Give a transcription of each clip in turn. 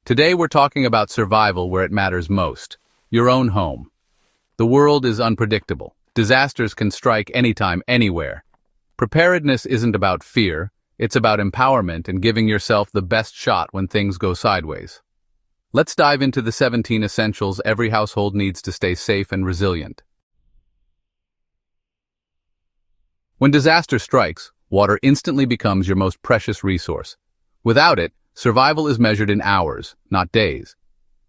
Today we're talking about survival where it matters most, your own home. The world is unpredictable. Disasters can strike anytime, anywhere. Preparedness isn't about fear, it's about empowerment and giving yourself the best shot when things go sideways. Let's dive into the 17 essentials every household needs to stay safe and resilient. When disaster strikes, water instantly becomes your most precious resource. Without it, survival is measured in hours, not days.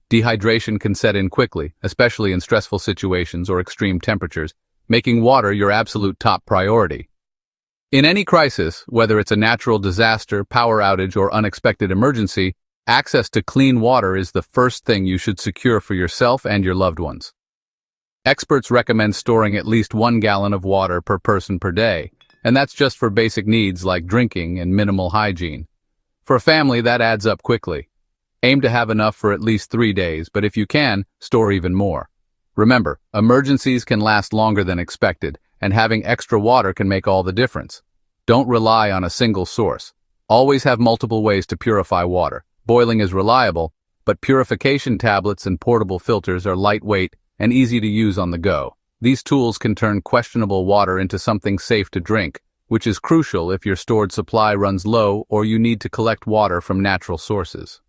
Dehydration can set in quickly, especially in stressful situations or extreme temperatures, making water your absolute top priority. In any crisis, whether it's a natural disaster, power outage, or unexpected emergency, access to clean water is the first thing you should secure for yourself and your loved ones. Experts recommend storing at least 1 gallon of water per person per day, and that's just for basic needs like drinking and minimal hygiene. For a family, that adds up quickly. Aim to have enough for at least 3 days, but if you can, store even more. Remember, emergencies can last longer than expected, and having extra water can make all the difference. Don't rely on a single source. Always have multiple ways to purify water. Boiling is reliable, but purification tablets and portable filters are lightweight and easy to use on the go. These tools can turn questionable water into something safe to drink, which is crucial if your stored supply runs low or you need to collect water from natural sources.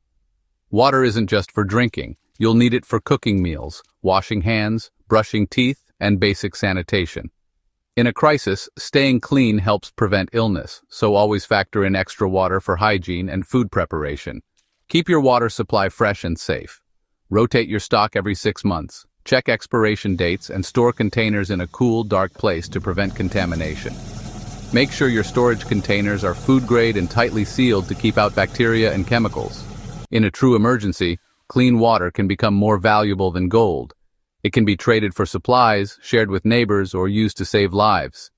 Water isn't just for drinking. You'll need it for cooking meals, washing hands, brushing teeth, and basic sanitation. In a crisis, staying clean helps prevent illness, so always factor in extra water for hygiene and food preparation. Keep your water supply fresh and safe. Rotate your stock every 6 months. Check expiration dates and store containers in a cool, dark place to prevent contamination. Make sure your storage containers are food-grade and tightly sealed to keep out bacteria and chemicals. In a true emergency, clean water can become more valuable than gold. It can be traded for supplies, shared with neighbors, or used to save lives.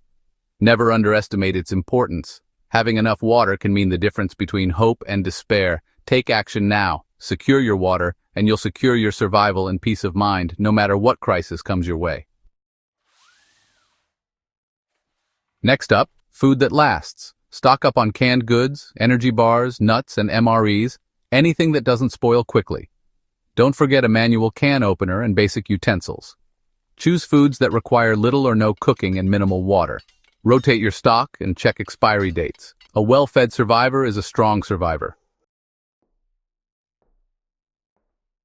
Never underestimate its importance. Having enough water can mean the difference between hope and despair. Take action now. Secure your water, and you'll secure your survival and peace of mind no matter what crisis comes your way. Next up, food that lasts. Stock up on canned goods, energy bars, nuts, and MREs, anything that doesn't spoil quickly. Don't forget a manual can opener and basic utensils. Choose foods that require little or no cooking and minimal water. Rotate your stock and check expiry dates. A well-fed survivor is a strong survivor.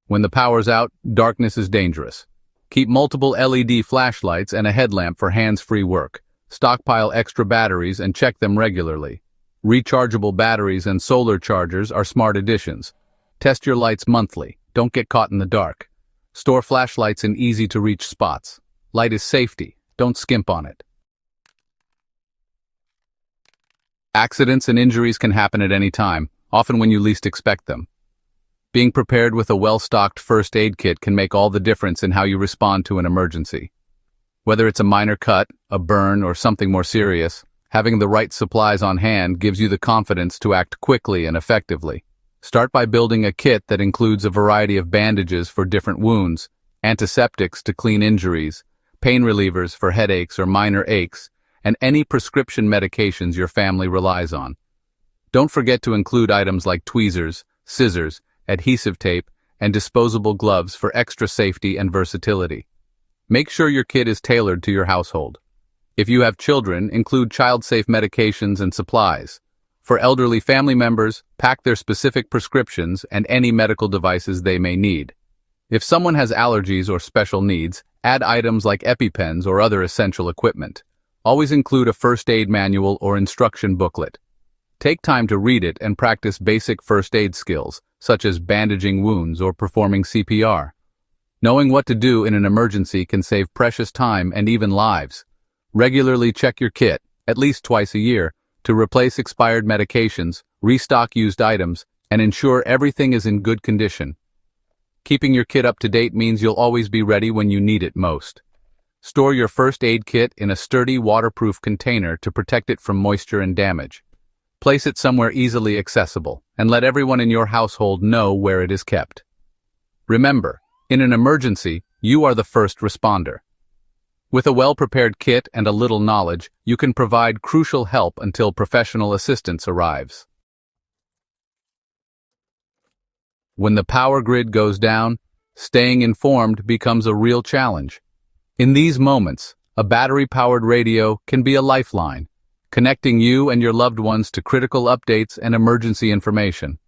When the power's out, darkness is dangerous. Keep multiple LED flashlights and a headlamp for hands-free work. Stockpile extra batteries and check them regularly. Rechargeable batteries and solar chargers are smart additions. Test your lights monthly. Don't get caught in the dark. Store flashlights in easy-to-reach spots. Light is safety. Don't skimp on it. Accidents and injuries can happen at any time, often when you least expect them. Being prepared with a well-stocked first aid kit can make all the difference in how you respond to an emergency. Whether it's a minor cut, a burn, or something more serious, having the right supplies on hand gives you the confidence to act quickly and effectively. Start by building a kit that includes a variety of bandages for different wounds, antiseptics to clean injuries, pain relievers for headaches or minor aches, and any prescription medications your family relies on. Don't forget to include items like tweezers, scissors, adhesive tape, and disposable gloves for extra safety and versatility. Make sure your kit is tailored to your household. If you have children, include child-safe medications and supplies. For elderly family members, pack their specific prescriptions and any medical devices they may need. If someone has allergies or special needs, add items like EpiPens or other essential equipment. Always include a first aid manual or instruction booklet. Take time to read it and practice basic first aid skills, such as bandaging wounds or performing CPR. Knowing what to do in an emergency can save precious time and even lives. Regularly check your kit, at least twice a year, to replace expired medications, restock used items, and ensure everything is in good condition. Keeping your kit up to date means you'll always be ready when you need it most. Store your first aid kit in a sturdy, waterproof container to protect it from moisture and damage. Place it somewhere easily accessible, and let everyone in your household know where it is kept. Remember, in an emergency, you are the first responder. With a well-prepared kit and a little knowledge, you can provide crucial help until professional assistance arrives. When the power grid goes down, staying informed becomes a real challenge. In these moments, a battery-powered radio can be a lifeline, connecting you and your loved ones to critical updates and emergency information.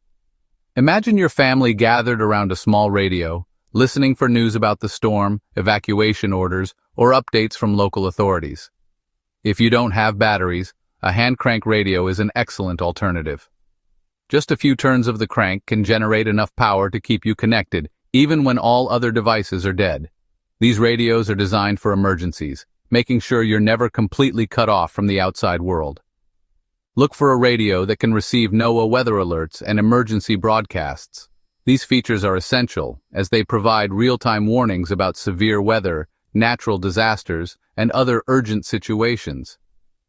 Imagine your family gathered around a small radio, listening for news about the storm, evacuation orders, or updates from local authorities. If you don't have batteries, a hand crank radio is an excellent alternative. Just a few turns of the crank can generate enough power to keep you connected, even when all other devices are dead. These radios are designed for emergencies, making sure you're never completely cut off from the outside world. Look for a radio that can receive NOAA weather alerts and emergency broadcasts. These features are essential, as they provide real-time warnings about severe weather, natural disasters, and other urgent situations.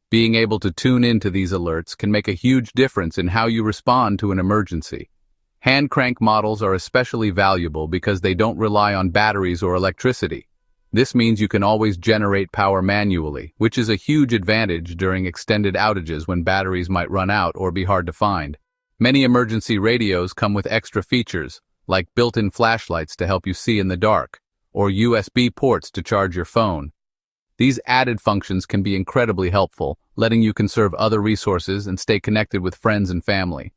Being able to tune into these alerts can make a huge difference in how you respond to an emergency. Hand crank models are especially valuable because they don't rely on batteries or electricity. This means you can always generate power manually, which is a huge advantage during extended outages when batteries might run out or be hard to find. Many emergency radios come with extra features, like built-in flashlights to help you see in the dark, or USB ports to charge your phone. These added functions can be incredibly helpful, letting you conserve other resources and stay connected with friends and family.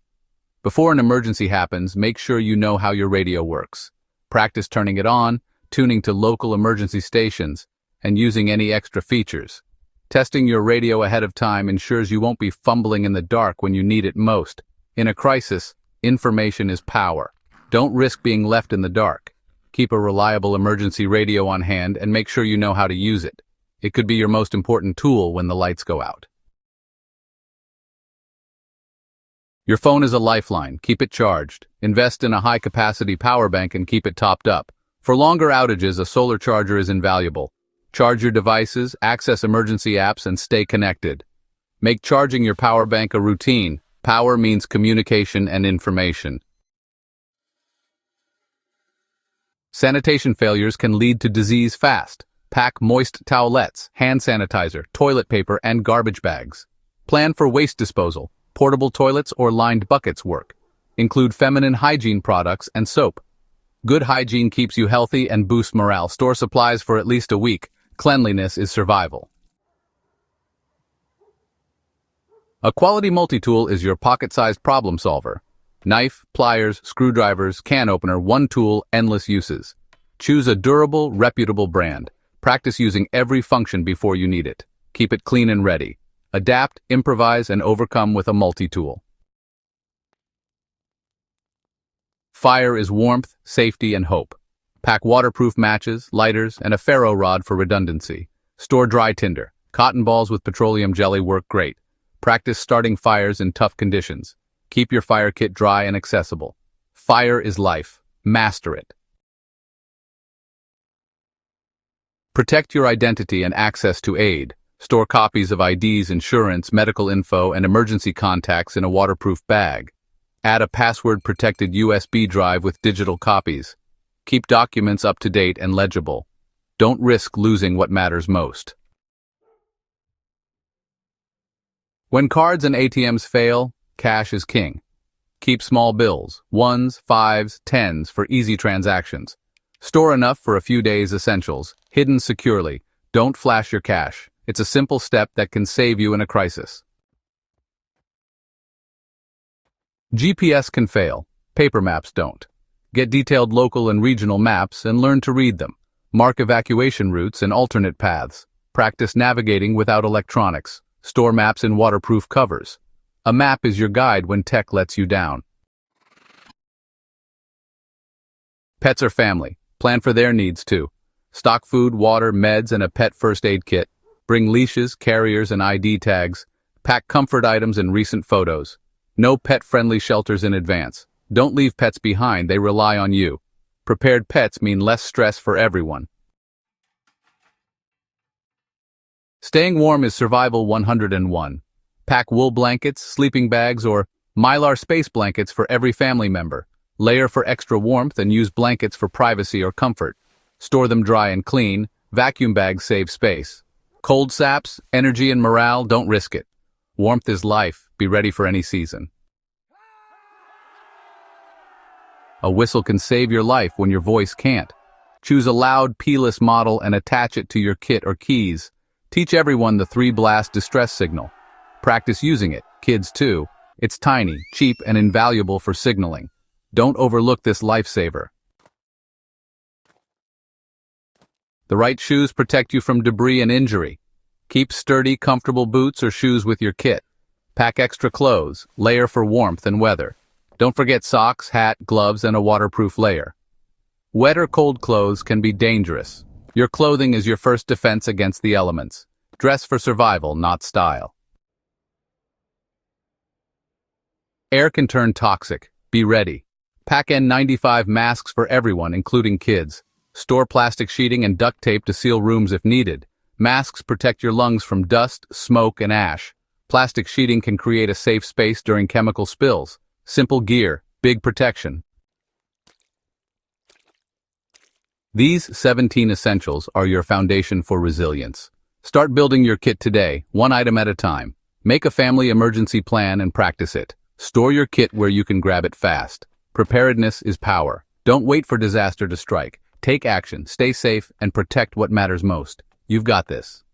Before an emergency happens, make sure you know how your radio works. Practice turning it on, tuning to local emergency stations, and using any extra features. Testing your radio ahead of time ensures you won't be fumbling in the dark when you need it most. In a crisis, information is power. Don't risk being left in the dark. Keep a reliable emergency radio on hand and make sure you know how to use it. It could be your most important tool when the lights go out. Your phone is a lifeline. Keep it charged. Invest in a high-capacity power bank and keep it topped up. For longer outages, a solar charger is invaluable. Charge your devices, access emergency apps, and stay connected. Make charging your power bank a routine. Power means communication and information. Sanitation failures can lead to disease fast. Pack moist towelettes, hand sanitizer, toilet paper, and garbage bags. Plan for waste disposal. Portable toilets or lined buckets work. Include feminine hygiene products and soap. Good hygiene keeps you healthy and boosts morale. Store supplies for at least a week. Cleanliness is survival. A quality multi-tool is your pocket-sized problem solver. Knife, pliers, screwdrivers, can opener, one tool, endless uses. Choose a durable, reputable brand. Practice using every function before you need it. Keep it clean and ready. Adapt, improvise, and overcome with a multi-tool. Fire is warmth, safety, and hope. Pack waterproof matches, lighters, and a ferro rod for redundancy. Store dry tinder. Cotton balls with petroleum jelly work great. Practice starting fires in tough conditions. Keep your fire kit dry and accessible. Fire is life. Master it. Protect your identity and access to aid. Store copies of IDs, insurance, medical info, and emergency contacts in a waterproof bag. Add a password-protected USB drive with digital copies. Keep documents up to date and legible. Don't risk losing what matters most. When cards and ATMs fail, cash is king. Keep small bills, 1s, 5s, 10s for easy transactions. Store enough for a few days' essentials, hidden securely. Don't flash your cash. It's a simple step that can save you in a crisis. GPS can fail. Paper maps don't. Get detailed local and regional maps and learn to read them. Mark evacuation routes and alternate paths. Practice navigating without electronics. Store maps in waterproof covers. A map is your guide when tech lets you down. Pets are family. Plan for their needs too. Stock food, water, meds, and a pet first aid kit. Bring leashes, carriers, and ID tags. Pack comfort items and recent photos. Know pet-friendly shelters in advance. Don't leave pets behind, they rely on you. Prepared pets mean less stress for everyone. Staying warm is survival 101. Pack wool blankets, sleeping bags, or Mylar space blankets for every family member. Layer for extra warmth and use blankets for privacy or comfort. Store them dry and clean. Vacuum bags save space. Cold saps, energy and morale, don't risk it. Warmth is life. Be ready for any season. A whistle can save your life when your voice can't. Choose a loud, P-less model and attach it to your kit or keys. Teach everyone the 3-blast distress signal. Practice using it, kids too. It's tiny, cheap, and invaluable for signaling. Don't overlook this lifesaver. The right shoes protect you from debris and injury. Keep sturdy, comfortable boots or shoes with your kit. Pack extra clothes, layer for warmth and weather. Don't forget socks, hat, gloves, and a waterproof layer. Wet or cold clothes can be dangerous. Your clothing is your first defense against the elements. Dress for survival, not style. Air can turn toxic. Be ready. Pack N95 masks for everyone, including kids. Store plastic sheeting and duct tape to seal rooms if needed. Masks protect your lungs from dust, smoke, and ash. Plastic sheeting can create a safe space during chemical spills. Simple gear, big protection. These 17 essentials are your foundation for resilience. Start building your kit today, one item at a time. Make a family emergency plan and practice it. Store your kit where you can grab it fast. Preparedness is power. Don't wait for disaster to strike. Take action, stay safe, and protect what matters most. You've got this.